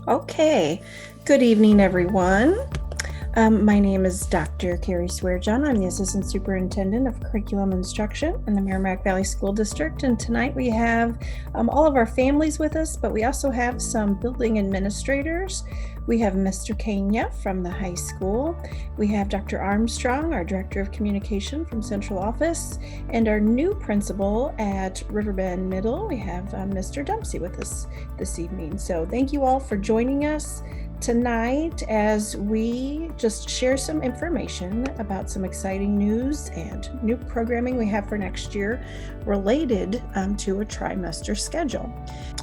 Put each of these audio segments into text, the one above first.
Okay, good evening, everyone. My name is Dr. Carrie Swearjohn. I'm the Assistant Superintendent of Curriculum Instruction in the Meramec Valley School District. And tonight we have all of our families with us, but we also have some building administrators. We have Mr. Kenya from the high school. We have Dr. Armstrong, our Director of Communication from Central Office, and our new principal at Riverbend Middle. We have Mr. Dempsey with us this evening. So thank you all for joining us tonight as we just share some information about some exciting news and new programming we have for next year related to a trimester schedule.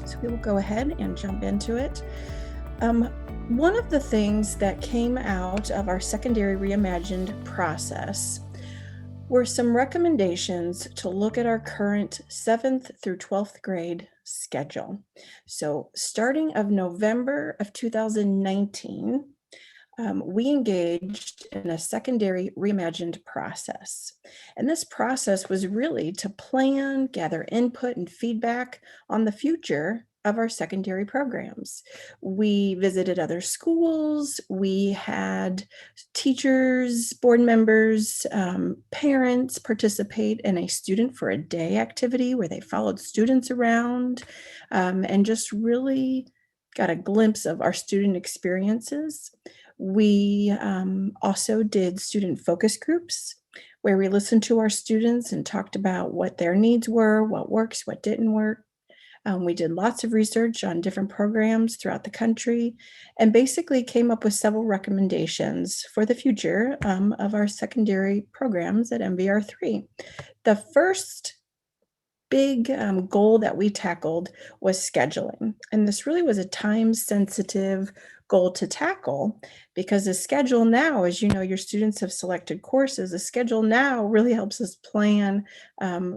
So we will go ahead and jump into it. One of the things that came out of our secondary reimagined process were some recommendations to look at our current 7th through 12th grade schedule. So starting of November of 2019, we engaged in a secondary reimagined process. And this process was really to plan, gather input and feedback on the future of our secondary programs. We visited other schools, we had teachers, board members, parents participate in a student for a day activity where they followed students around and just really got a glimpse of our student experiences. We also did student focus groups where we listened to our students and talked about what their needs were, what works, what didn't work. We did lots of research on different programs throughout the country and basically came up with several recommendations for the future of our secondary programs at MVR-III. The first big goal that we tackled was scheduling. And this really was a time-sensitive goal to tackle because the schedule now, as you know, your students have selected courses, the schedule now really helps us plan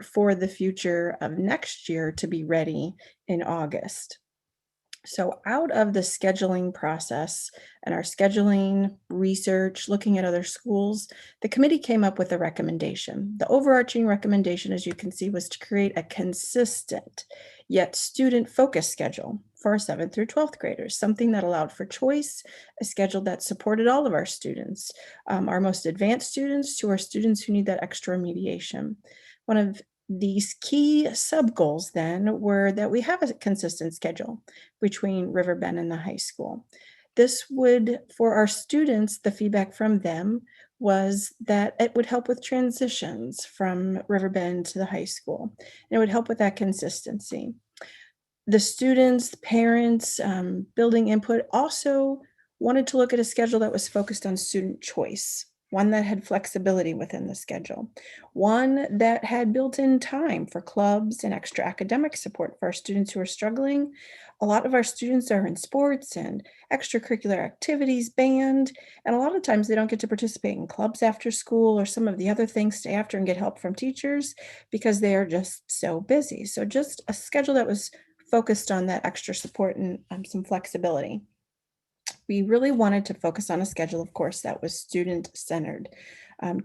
for the future of next year to be ready in August. So out of the scheduling process and our scheduling research, looking at other schools, the committee came up with a recommendation. The overarching recommendation, as you can see, was to create a consistent yet student-focused schedule for our 7th through 12th graders, something that allowed for choice, a schedule that supported all of our students, our most advanced students to our students who need that extra remediation. One of these key sub-goals then were that we have a consistent schedule between Riverbend and the high school. This would, for our students, the feedback from them was that it would help with transitions from Riverbend to the high school. And it would help with that consistency. The students, the parents, building input also wanted to look at a schedule that was focused on student choice, one that had flexibility within the schedule, one that had built-in time for clubs and extra academic support for our students who are struggling. A lot of our students are in sports and extracurricular activities, band, and a lot of times they don't get to participate in clubs after school or some of the other things, stay after and get help from teachers because they are just so busy. So just a schedule that was focused on that extra support and some flexibility. We really wanted to focus on a schedule, of course, that was student-centered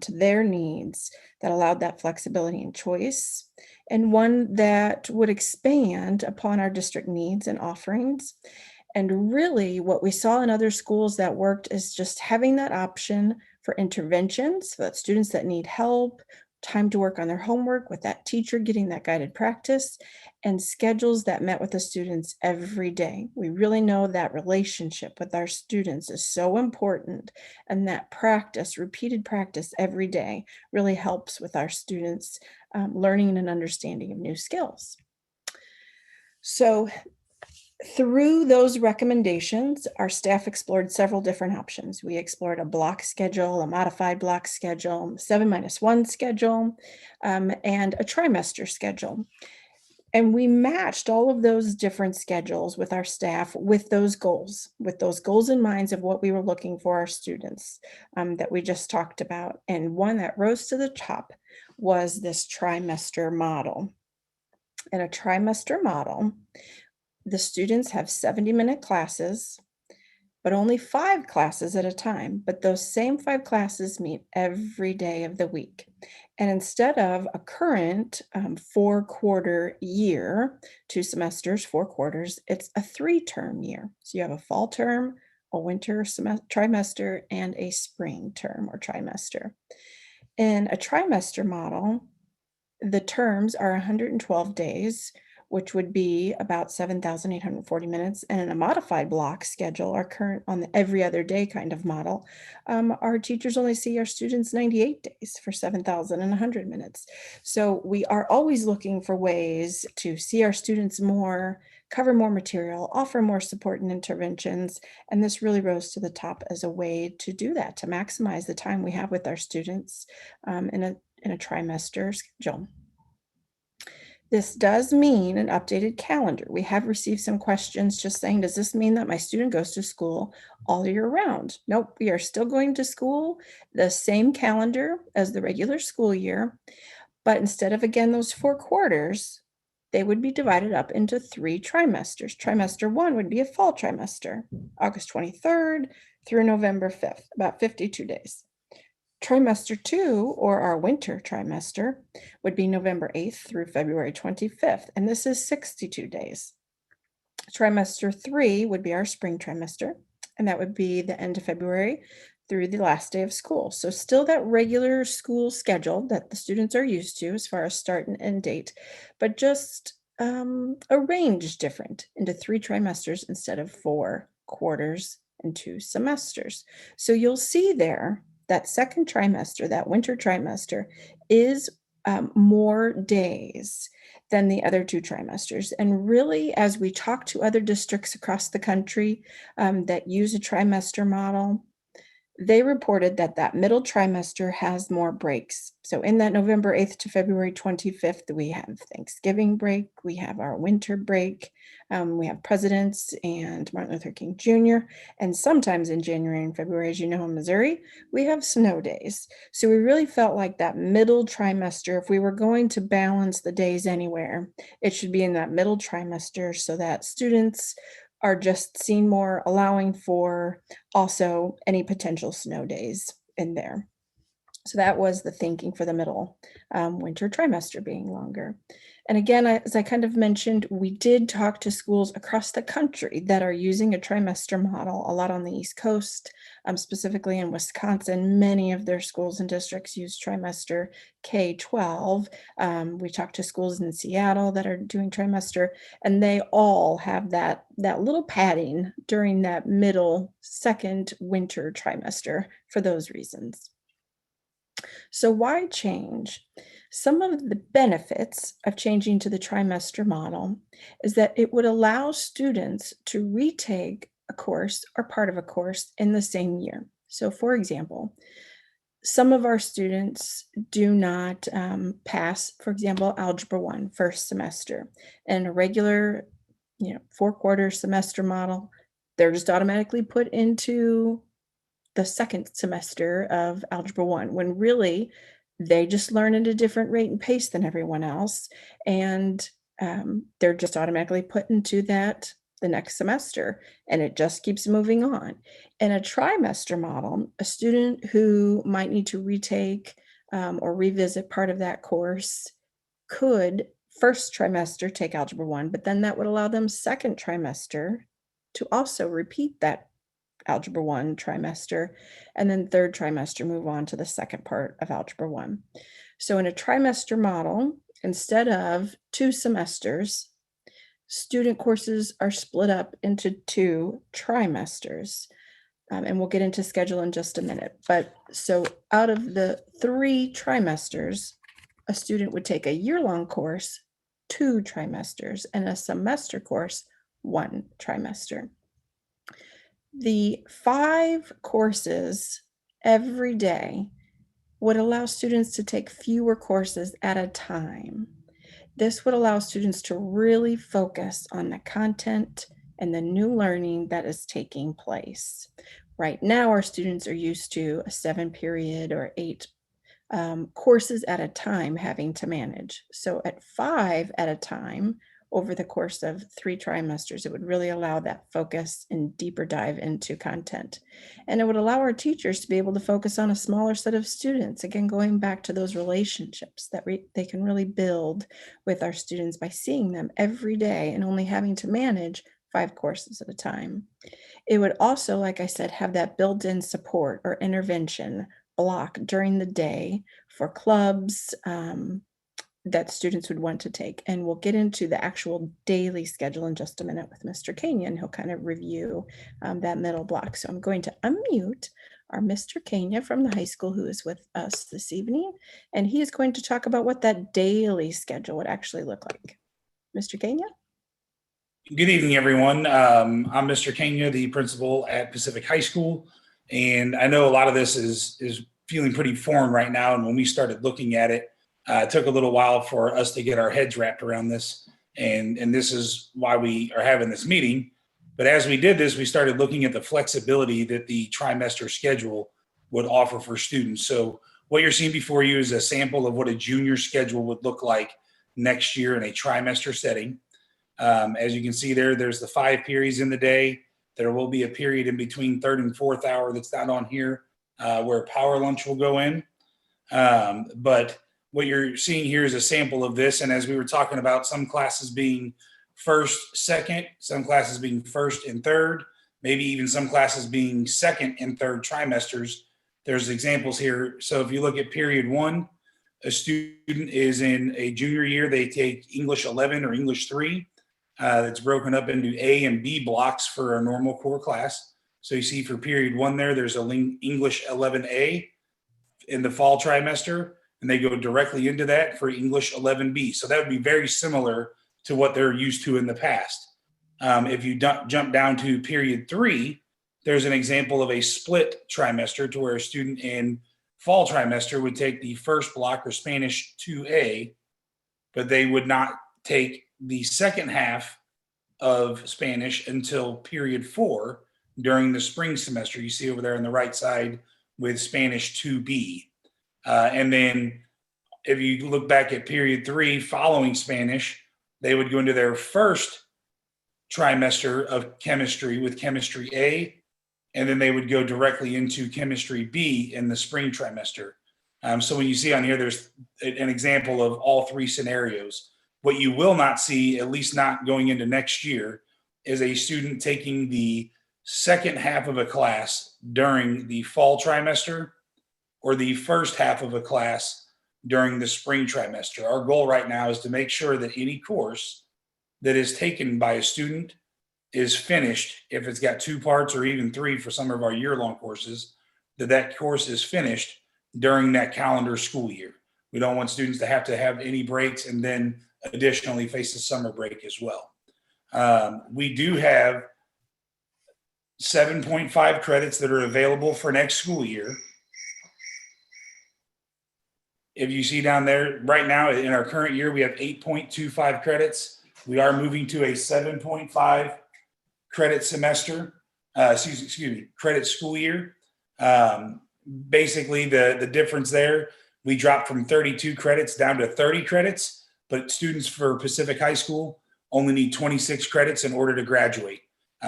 to their needs, that allowed that flexibility and choice, and one that would expand upon our district needs and offerings. And really, what we saw in other schools that worked is just having that option for interventions, so that students that need help, time to work on their homework with that teacher getting that guided practice, and schedules that met with the students every day. We really know that relationship with our students is so important, and that practice, repeated practice every day, really helps with our students learning and understanding of new skills. So through those recommendations, our staff explored several different options. We explored a block schedule, a modified block schedule, 7-1 schedule, and a trimester schedule. And we matched all of those different schedules with our staff with those goals in mind of what we were looking for our students that we just talked about. And one that rose to the top was this trimester model. In a trimester model, the students have 70-minute classes, but only 5 classes at a time. But those same 5 classes meet every day of the week. And instead of a current 4-quarter year, 2 semesters, 4 quarters, it's a 3-term year. So you have a fall term, a winter trimester, and a spring term or trimester. In a trimester model, the terms are 112 days, which would be about 7,840 minutes. And in a modified block schedule, our current on the every other day kind of model, our teachers only see our students 98 days for 7,100 minutes. So we are always looking for ways to see our students more, cover more material, offer more support and interventions. And this really rose to the top as a way to do that, to maximize the time we have with our students in a trimester schedule. This does mean an updated calendar. We have received some questions just saying, does this mean that my student goes to school all year round? Nope, we are still going to school, the same calendar as the regular school year, but instead of, again, those 4 quarters, they would be divided up into 3 trimesters. Trimester 1 would be a fall trimester, August 23rd through November 5th, about 52 days. Trimester 2, or our winter trimester, would be November 8th through February 25th, and this is 62 days. Trimester 3 would be our spring trimester, and that would be the end of February through the last day of school. So still that regular school schedule that the students are used to as far as start and end date, but just arranged different into 3 trimesters instead of 4 quarters and 2 semesters. So you'll see there that second trimester, that winter trimester, is more days than the other 2 trimesters. And really, as we talk to other districts across the country that use a trimester model, they reported that that middle trimester has more breaks. So in that November 8th to February 25th, we have Thanksgiving break, we have our winter break, we have President's and Martin Luther King Jr., and sometimes in January and February, as you know, in Missouri, we have snow days. So we really felt like that middle trimester, if we were going to balance the days anywhere, it should be in that middle trimester so that students are just seen more, allowing for also any potential snow days in there. So that was the thinking for the middle winter trimester being longer. And again, as I kind of mentioned, we did talk to schools across the country that are using a trimester model, a lot on the East Coast, specifically in Wisconsin. Many of their schools and districts use trimester K-12. We talked to schools in Seattle that are doing trimester, and they all have that little padding during that middle second winter trimester for those reasons. So why change? Some of the benefits of changing to the trimester model is that it would allow students to retake a course or part of a course in the same year. So for example, some of our students do not pass, for example, Algebra 1 first semester. And a regular, 4-quarter semester model, they're just automatically put into the second semester of Algebra 1, when really they just learn at a different rate and pace than everyone else, and they're just automatically put into the next semester, and it just keeps moving on. In a trimester model, a student who might need to retake or revisit part of that course could first trimester take Algebra 1, but then that would allow them second trimester to also repeat that Algebra 1 trimester, and then third trimester move on to the second part of Algebra 1. So in a trimester model, instead of 2 semesters, student courses are split up into 2 trimesters. And we'll get into schedule in just a minute. But so out of the 3 trimesters, a student would take a year-long course, 2 trimesters, and a semester course, 1 trimester. The 5 courses every day would allow students to take fewer courses at a time. This would allow students to really focus on the content and the new learning that is taking place. Right now, our students are used to a 7-period or 8 courses at a time having to manage. So at 5 at a time, over the course of 3 trimesters. It would really allow that focus and deeper dive into content. And it would allow our teachers to be able to focus on a smaller set of students. Again, going back to those relationships that they can really build with our students by seeing them every day and only having to manage 5 courses at a time. It would also, like I said, have that built-in support or intervention block during the day for clubs, that students would want to take. And we'll get into the actual daily schedule in just a minute with Mr. Kenya. He'll kind of review that middle block. So I'm going to unmute our Mr. Kenya from the high school who is with us this evening, and he is going to talk about what that daily schedule would actually look like. Mr. Kenya? Good evening, everyone. I'm Mr. Kenya, the principal at Pacific High School, and I know a lot of this is feeling pretty foreign right now. And when we started looking at it, it took a little while for us to get our heads wrapped around this, and this is why we are having this meeting. But as we did this, we started looking at the flexibility that the trimester schedule would offer for students. So what you're seeing before you is a sample of what a junior schedule would look like next year in a trimester setting. As you can see there's the 5 periods in the day. There will be a period in between third and fourth hour that's not on here where power lunch will go in. But what you're seeing here is a sample of this. And as we were talking about, some classes being first, second, some classes being first and third, maybe even some classes being second and third trimesters. There's examples here. So if you look at period 1, a student is in a junior year, they take English 11 or English 3. That's broken up into A and B blocks for a normal core class. So you see for period 1 there's a English 11A in the fall trimester, and they go directly into that for English 11B. So that would be very similar to what they're used to in the past. If you jump down to period 3, there's an example of a split trimester to where a student in fall trimester would take the first block or Spanish 2A, but they would not take the second half of Spanish until period 4 during the spring semester. You see over there on the right side with Spanish 2B. And then if you look back at period 3 following Spanish, they would go into their first trimester of chemistry with chemistry A, and then they would go directly into chemistry B in the spring trimester. So when you see on here, there's an example of all 3 scenarios. What you will not see, at least not going into next year, is a student taking the second half of a class during the fall trimester or the first half of a class during the spring trimester. Our goal right now is to make sure that any course that is taken by a student is finished, if it's got 2 parts or even 3 for some of our year-long courses, that course is finished during that calendar school year. We don't want students to have any breaks and then additionally face the summer break as well. We do have 7.5 credits that are available for next school year. If you see down there right now in our current year, we have 8.25 credits. We are moving to a 7.5 credit semester, credit school year. Basically the difference there, we dropped from 32 credits down to 30 credits, but students for Pacific High School only need 26 credits in order to graduate.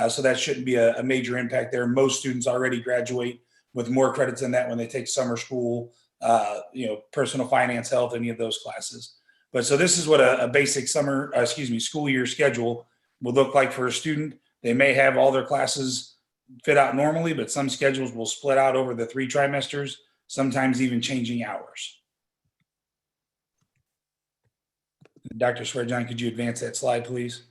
So that shouldn't be a major impact there. Most students already graduate with more credits than that when they take summer school, personal finance, health, any of those classes. But so this is what a basic school year schedule will look like for a student. They may have all their classes fit out normally, but some schedules will split out over the 3 trimesters, sometimes even changing hours. Dr. Swearjohn, could you advance that slide, please?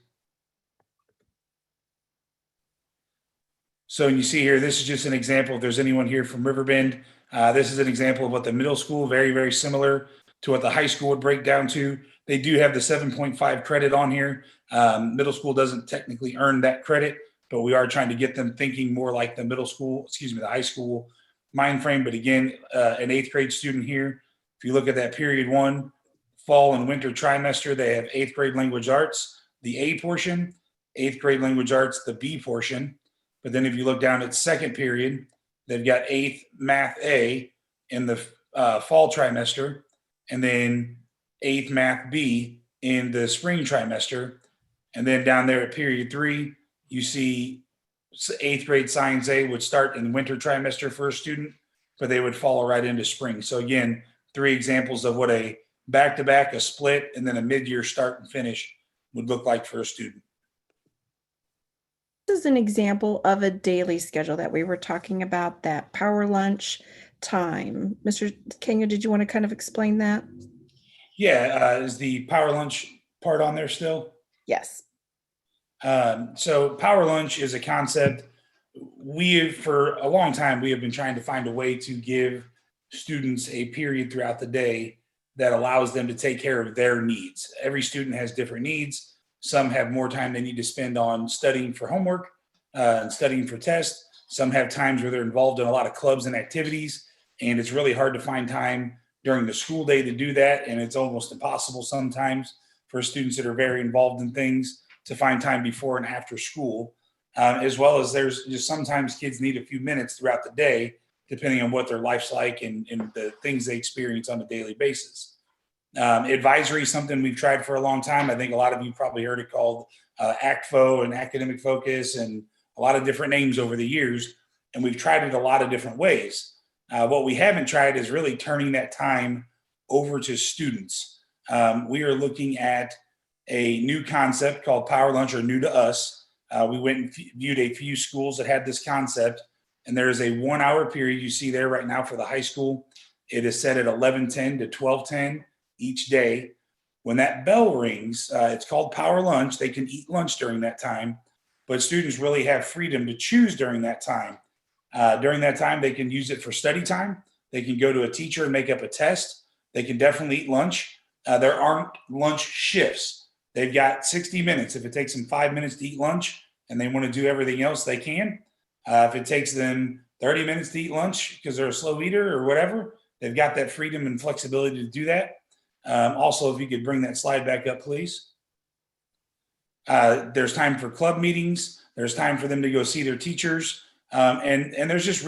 So you see here, this is just an example. If there's anyone here from Riverbend, this is an example of what the middle school, very, very similar to what the high school would break down to. They do have the 7.5 credit on here. Middle school doesn't technically earn that credit, but we are trying to get them thinking more like the the high school mind frame. But again, an 8th grade student here, if you look at that period 1, fall and winter trimester, they have 8th grade language arts, the A portion, 8th grade language arts, the B portion. But then if you look down at second period, they've got 8th math A in the fall trimester, and then 8th math B in the spring trimester. And then down there at period 3, you see 8th grade science A would start in winter trimester for a student, but they would follow right into spring. So again, 3 examples of what a back-to-back, a split, and then a mid-year start and finish would look like for a student. This is an example of a daily schedule that we were talking about, that power lunch time. Mr. Kenya, did you want to kind of explain that? Yeah, is the power lunch part on there still? Yes. So power lunch is a concept for a long time, we have been trying to find a way to give students a period throughout the day that allows them to take care of their needs. Every student has different needs. Some have more time they need to spend on studying for homework and studying for tests. Some have times where they're involved in a lot of clubs and activities, and it's really hard to find time during the school day to do that. And it's almost impossible sometimes for students that are very involved in things to find time before and after school. As well as there's just sometimes kids need a few minutes throughout the day, depending on what their life's like and the things they experience on a daily basis. Advisory is something we've tried for a long time. I think a lot of you probably heard it called ACTFO and academic focus and a lot of different names over the years. And we've tried it a lot of different ways. What we haven't tried is really turning that time over to students. We are looking at a new concept called Power Lunch, or new to us. We went and viewed a few schools that had this concept, and there is a 1 hour period you see there right now for the high school. It is set at 11:10 to 12:10 each day. When that bell rings, it's called Power Lunch. They can eat lunch during that time, but students really have freedom to choose during that time. During that time, they can use it for study time. They can go to a teacher and make up a test. They can definitely eat lunch. There aren't lunch shifts. They've got 60 minutes. If it takes them 5 minutes to eat lunch and they want to do everything else, they can. If it takes them 30 minutes to eat lunch because they're a slow eater or whatever, they've got that freedom and flexibility to do that. Also, if you could bring that slide back up, please. There's time for club meetings. There's time for them to go see their teachers. And there's just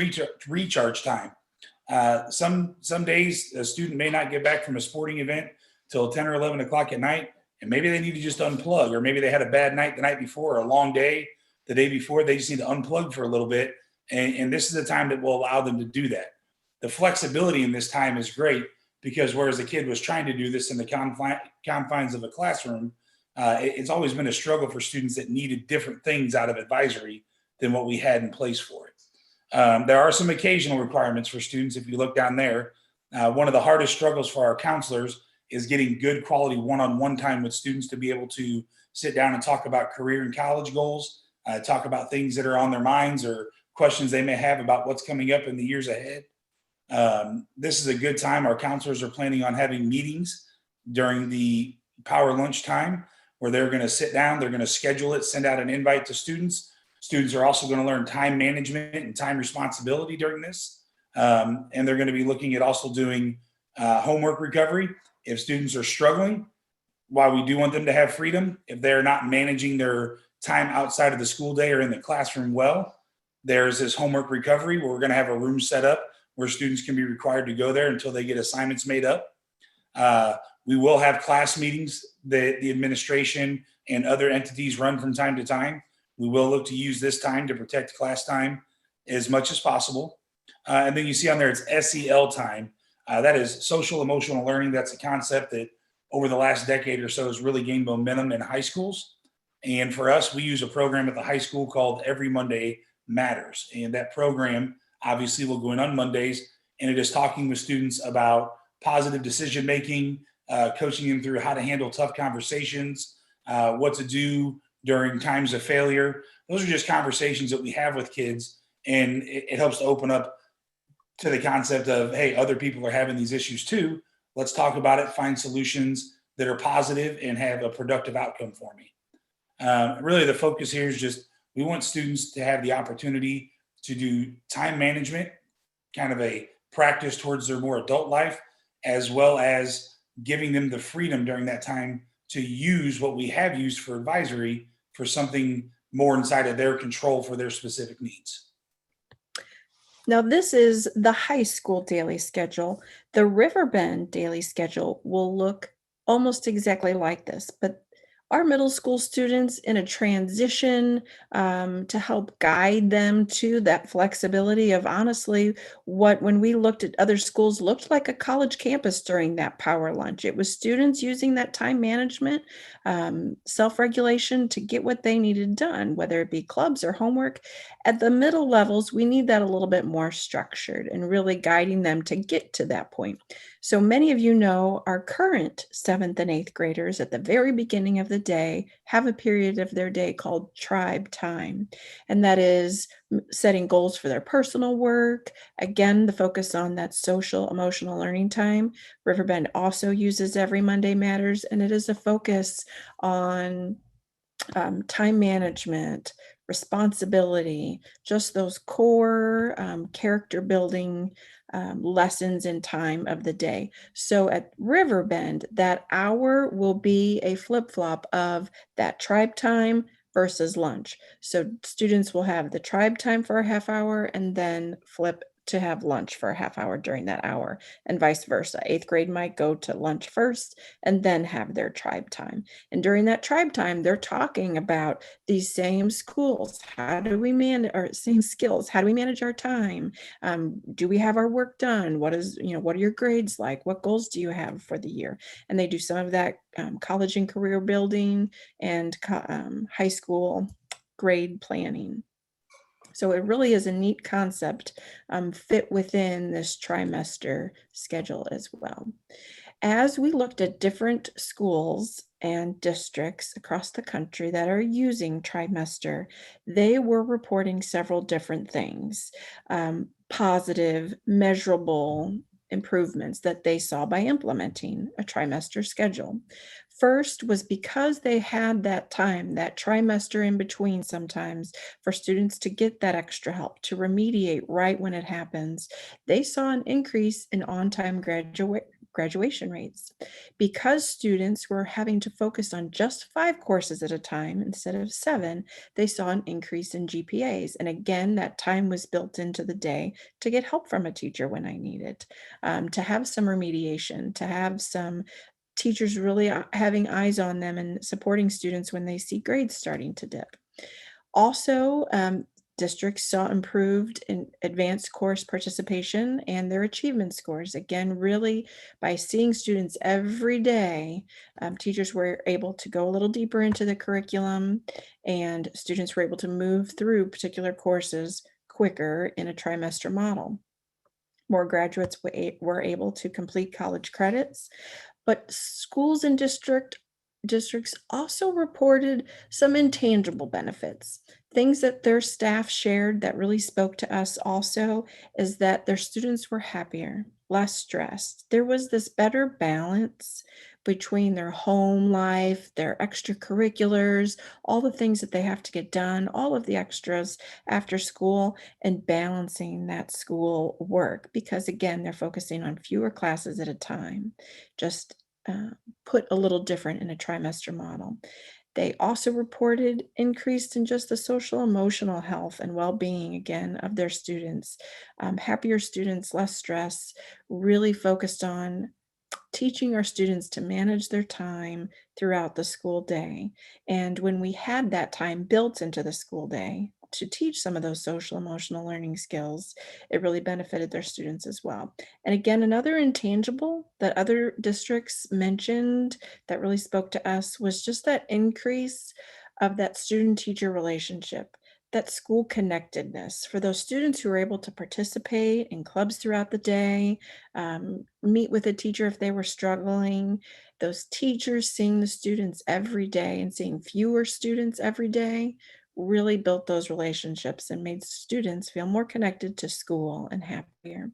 recharge time. Some days a student may not get back from a sporting event till 10 or 11 o'clock at night. And maybe they need to just unplug, or maybe they had a bad night the night before, or a long day the day before. They just need to unplug for a little bit. And this is a time that will allow them to do that. The flexibility in this time is great because whereas a kid was trying to do this in the confines of a classroom, it's always been a struggle for students that needed different things out of advisory than what we had in place for it. There are some occasional requirements for students. If you look down there, one of the hardest struggles for our counselors is getting good quality one-on-one time with students to be able to sit down and talk about career and college goals, talk about things that are on their minds or questions they may have about what's coming up in the years ahead. This is a good time. Our counselors are planning on having meetings during the power lunch time where they're going to sit down, they're going to schedule it, send out an invite to students. Students are also going to learn time management and time responsibility during this. And they're going to be looking at also doing homework recovery. If students are struggling, while we do want them to have freedom, if they're not managing their time outside of the school day or in the classroom well, there's this homework recovery where we're going to have a room set up where students can be required to go there until they get assignments made up. We will have class meetings that the administration and other entities run from time to time. We will look to use this time to protect class time as much as possible. And then you see on there, it's SEL time. That is social emotional learning. That's a concept that over the last decade or so has really gained momentum in high schools. And for us, we use a program at the high school called Every Monday Matters. And that program obviously will go in on Mondays, and it is talking with students about positive decision making, coaching them through how to handle tough conversations, what to do during times of failure. Those are just conversations that we have with kids, and it helps to open up to the concept of, hey, other people are having these issues too. Let's talk about it, find solutions that are positive and have a productive outcome for me. Really, the focus here is just we want students to have the opportunity to do time management, kind of a practice towards their more adult life, as well as giving them the freedom during that time to use what we have used for advisory for something more inside of their control for their specific needs. Now, this is the high school daily schedule. The Riverbend daily schedule will look almost exactly like this, but our middle school students in a transition to help guide them to that flexibility of honestly what when we looked at other schools looked like a college campus during that power lunch. It was students using that time management, self-regulation to get what they needed done, whether it be clubs or homework. At the middle levels, we need that a little bit more structured and really guiding them to get to that point. So many of you know our current 7th and 8th graders at the very beginning of the day have a period of their day called tribe time. And that is setting goals for their personal work. Again, the focus on that social emotional learning time. Riverbend also uses Every Monday Matters, and it is a focus on time management, responsibility, just those core character building lessons in time of the day. So at Riverbend, that hour will be a flip-flop of that tribe time versus lunch. So students will have the tribe time for a half hour and then flip to have lunch for a half hour during that hour, and vice versa. 8th grade might go to lunch first and then have their tribe time. And during that tribe time, they're talking about these same schools. How do we manage our same skills? How do we manage our time? Do we have our work done? What are your grades like? What goals do you have for the year? And they do some of that college and career building and high school grade planning. So it really is a neat concept fit within this trimester schedule as well. As we looked at different schools and districts across the country that are using trimester, they were reporting several different things, positive, measurable improvements that they saw by implementing a trimester schedule. First was because they had that time, that trimester in between sometimes for students to get that extra help, to remediate right when it happens. They saw an increase in on-time graduation rates. Because students were having to focus on just 5 courses at a time instead of 7, they saw an increase in GPAs. And again, that time was built into the day to get help from a teacher when I need it, to have some remediation, to have some teachers really having eyes on them and supporting students when they see grades starting to dip. Also, districts saw improved in advanced course participation and their achievement scores. Again, really by seeing students every day, teachers were able to go a little deeper into the curriculum and students were able to move through particular courses quicker in a trimester model. More graduates were able to complete college credits, but schools and districts also reported some intangible benefits. Things that their staff shared that really spoke to us also is that their students were happier, less stressed. There was this better balance between their home life, their extracurriculars, all the things that they have to get done, all of the extras after school, and balancing that school work because again, they're focusing on fewer classes at a time. Just put a little different in a trimester model. They also reported increased in just the social emotional health and well-being again of their students. Happier students, less stress, really focused on teaching our students to manage their time throughout the school day. And when we had that time built into the school day to teach some of those social emotional learning skills, it really benefited their students as well. And again, another intangible that other districts mentioned that really spoke to us was just that increase of that student-teacher relationship, that school connectedness for those students who are able to participate in clubs throughout the day, meet with a teacher if they were struggling, those teachers seeing the students every day and seeing fewer students every day really built those relationships and made students feel more connected to school and happier.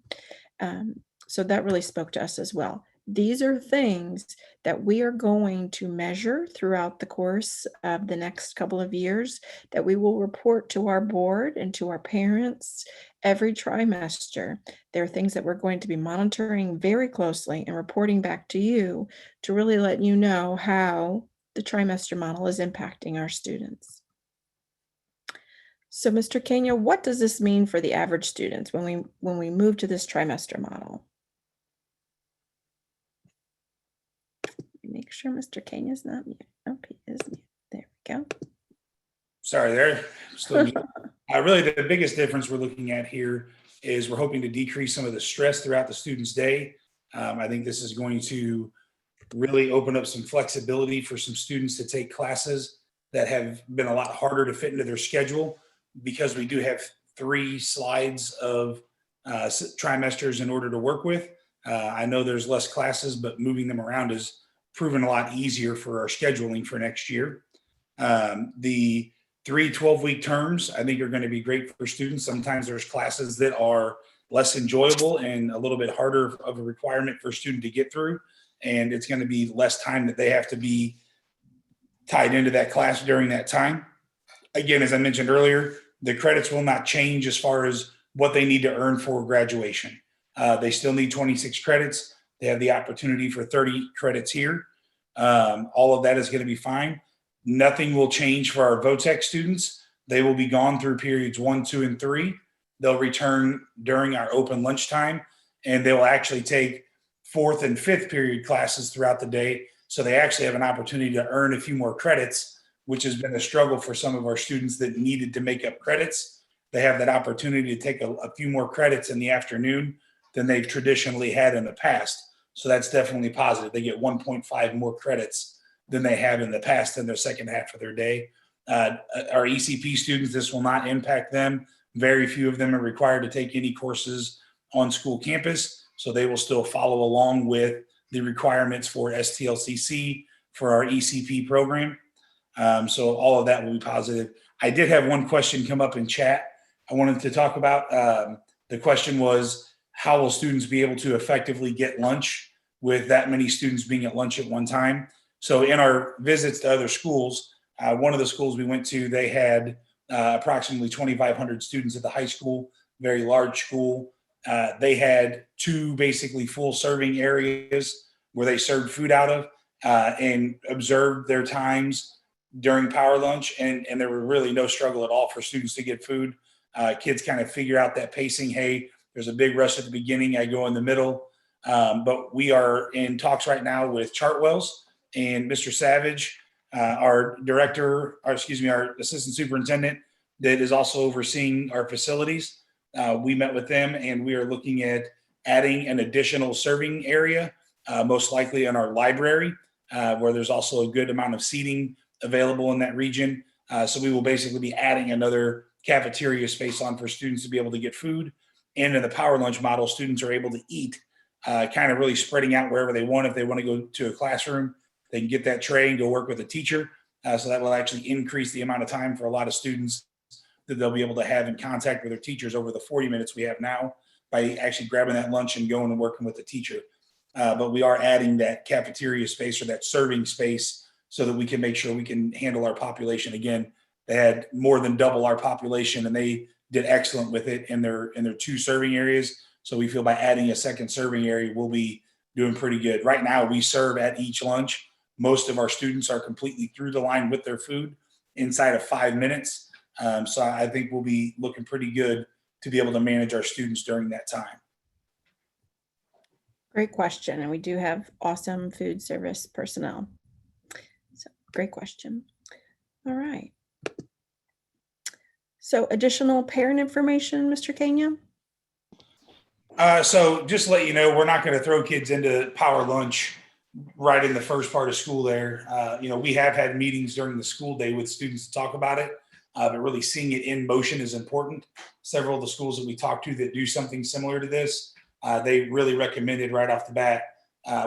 So that really spoke to us as well. These are things that we are going to measure throughout the course of the next couple of years that we will report to our board and to our parents every trimester. There are things that we're going to be monitoring very closely and reporting back to you to really let you know how the trimester model is impacting our students. So, Mr. Kenya, what does this mean for the average students when we move to this trimester model? Make sure Mr. Kane is not muted. Oh, he is muted. There we go. Sorry there. Still muted. Really, the biggest difference we're looking at here is we're hoping to decrease some of the stress throughout the student's day. I think this is going to really open up some flexibility for some students to take classes that have been a lot harder to fit into their schedule, because we do have 3 slides of trimesters in order to work with. I know there's less classes, but moving them around is proven a lot easier for our scheduling for next year. The 3 12-week terms, I think, are going to be great for students. Sometimes there's classes that are less enjoyable and a little bit harder of a requirement for a student to get through. And it's going to be less time that they have to be tied into that class during that time. Again, as I mentioned earlier, the credits will not change as far as what they need to earn for graduation. They still need 26 credits. They have the opportunity for 30 credits here. All of that is going to be fine. Nothing will change for our VOTEC students. They will be gone through periods 1, 2, and 3. They'll return during our open lunchtime, and they will actually take 4th and 5th period classes throughout the day. So they actually have an opportunity to earn a few more credits, which has been a struggle for some of our students that needed to make up credits. They have that opportunity to take a few more credits in the afternoon than they've traditionally had in the past. So that's definitely positive. They get 1.5 more credits than they have in the past in their second half of their day. Our ECP students, this will not impact them. Very few of them are required to take any courses on school campus, so they will still follow along with the requirements for STLCC for our ECP program. So all of that will be positive. I did have one question come up in chat I wanted to talk about. The question was, how will students be able to effectively get lunch with that many students being at lunch at one time? So in our visits to other schools, one of the schools we went to, they had approximately 2,500 students at the high school, very large school. They had 2 basically full serving areas where they served food out of, and observed their times during power lunch. And there were really no struggle at all for students to get food. Kids kind of figure out that pacing. Hey, there's a big rush at the beginning. I go in the middle. But we are in talks right now with Chartwell's and Mr. Savage, our assistant superintendent that is also overseeing our facilities. We met with them, and we are looking at adding an additional serving area, most likely in our library, where there's also a good amount of seating available in that region. So we will basically be adding another cafeteria space on for students to be able to get food. And in the power lunch model, students are able to eat kind of really spreading out wherever they want. If they want to go to a classroom, they can get that tray and go work with a teacher. So that will actually increase the amount of time for a lot of students that they'll be able to have in contact with their teachers over the 40 minutes we have now by actually grabbing that lunch and going and working with the teacher. But we are adding that cafeteria space or that serving space so that we can make sure we can handle our population. Again, they had more than double our population, and they did excellent with it in their 2 serving areas. So we feel by adding a second serving area, we'll be doing pretty good. Right now, we serve at each lunch. Most of our students are completely through the line with their food inside of 5 minutes. So I think we'll be looking pretty good to be able to manage our students during that time. Great question. And we do have awesome food service personnel. So great question. All right. So additional parent information, Mr. Kenya? So just to let you know, we're not going to throw kids into power lunch right in the first part of school there. We have had meetings during the school day with students to talk about it, but really seeing it in motion is important. Several of the schools that we talked to that do something similar to this, they really recommended right off the bat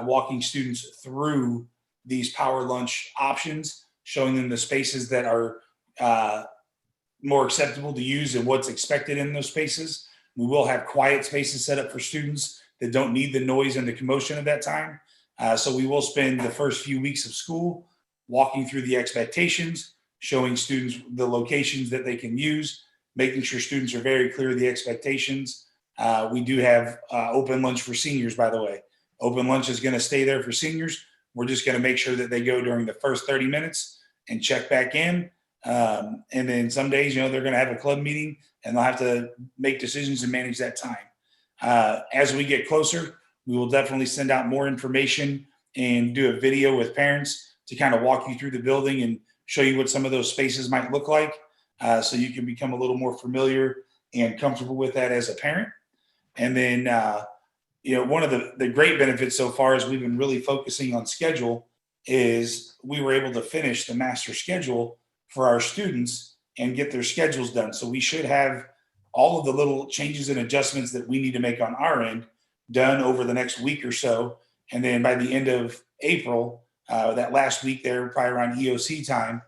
walking students through these power lunch options, showing them the spaces that are more acceptable to use and what's expected in those spaces. We will have quiet spaces set up for students that don't need the noise and the commotion of that time. So we will spend the first few weeks of school walking through the expectations, showing students the locations that they can use, making sure students are very clear of the expectations. We do have open lunch for seniors, by the way. Open lunch is going to stay there for seniors. We're just going to make sure that they go during the first 30 minutes and check back in. And then some days, they're going to have a club meeting and they'll have to make decisions and manage that time. As we get closer, we will definitely send out more information and do a video with parents to kind of walk you through the building and show you what some of those spaces might look like, so you can become a little more familiar and comfortable with that as a parent. And then, one of the great benefits so far is we've been really focusing on schedule is we were able to finish the master schedule for our students and get their schedules done. So we should have all of the little changes and adjustments that we need to make on our end done over the next week or so. And then by the end of April, that last week there, probably around EOC time,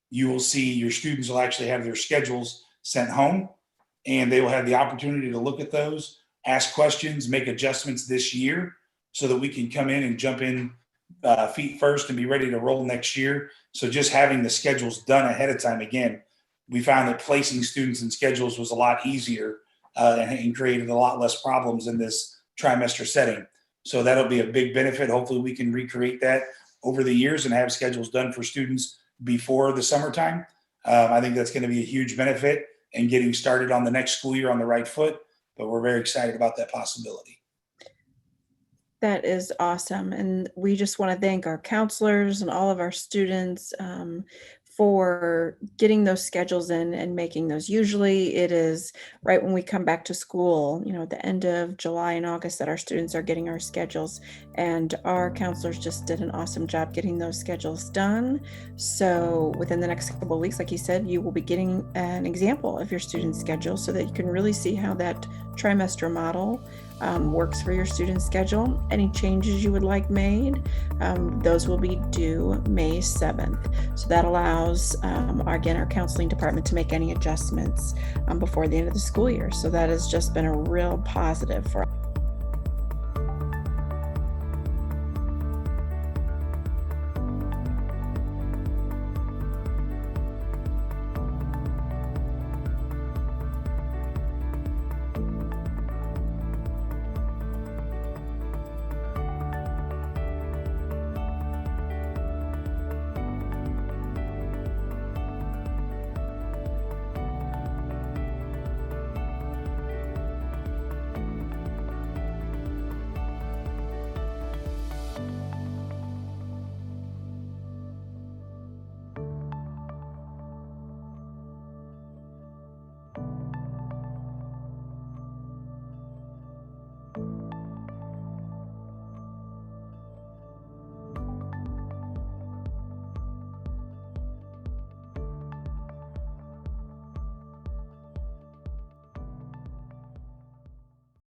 you will see your students will actually have their schedules sent home, and they will have the opportunity to look at those, ask questions, make adjustments this year so that we can come in and jump in feet first and be ready to roll next year. So just having the schedules done ahead of time, again, we found that placing students in schedules was a lot easier and created a lot less problems in this trimester setting. So that'll be a big benefit. Hopefully we can recreate that over the years and have schedules done for students before the summertime. I think that's going to be a huge benefit in getting started on the next school year on the right foot, but we're very excited about that possibility. That is awesome. And we just want to thank our counselors and all of our students for getting those schedules in and making those. Usually it is right when we come back to school, at the end of July and August, that our students are getting our schedules, and our counselors just did an awesome job getting those schedules done. So within the next couple of weeks, like you said, you will be getting an example of your student's schedule so that you can really see how that trimester model works for your student's schedule. Any changes you would like made, those will be due May 7th. So that allows, our counseling department to make any adjustments before the end of the school year. So that has just been a real positive for us.